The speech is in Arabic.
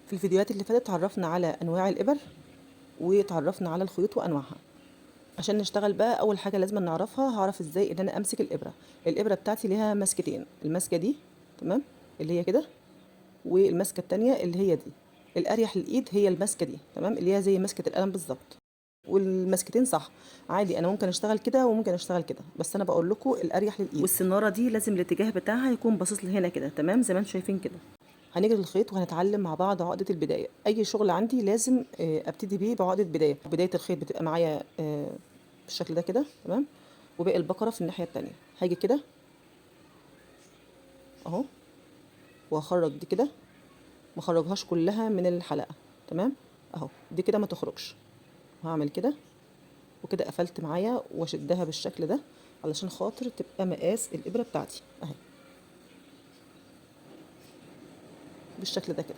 في الفيديوهات اللي فاتت اتعرفنا على انواع الابر وتعرفنا على الخيوط وانواعها. عشان نشتغل بقى اول حاجه لازم نعرفها، هعرف ازاي ان انا امسك الابره بتاعتي ليها ماسكتين، الماسكه دي تمام اللي هي كده، والماسكه التانية اللي هي دي. الاريح للايد هي الماسكه دي تمام، اللي هي زي ماسكه القلم بالظبط. والماسكتين صح عادي، انا ممكن اشتغل كده وممكن اشتغل كده، بس انا بقول لكم الاريح للايد. والسناره دي لازم الاتجاه بتاعها يكون باصص لهنا كده تمام، زي ما انتم شايفين كده. هنيجي للخيط وهنتعلم مع بعض عقدة البداية. أي شغل عندي لازم أبتدي بيه بعقدة بداية. بداية الخيط بتبقى معايا بالشكل ده كده تمام، وباقي البقرة في الناحية التانية. هاجي كده أهو، وهخرج دي كده، مخرجهاش كلها من الحلقة تمام أهو، دي كده ما تخرجش. هعمل كده وكده، قفلت معايا واشدها بالشكل ده علشان خاطر تبقى مقاس الإبرة بتاعتي أهي بالشكل ده كده.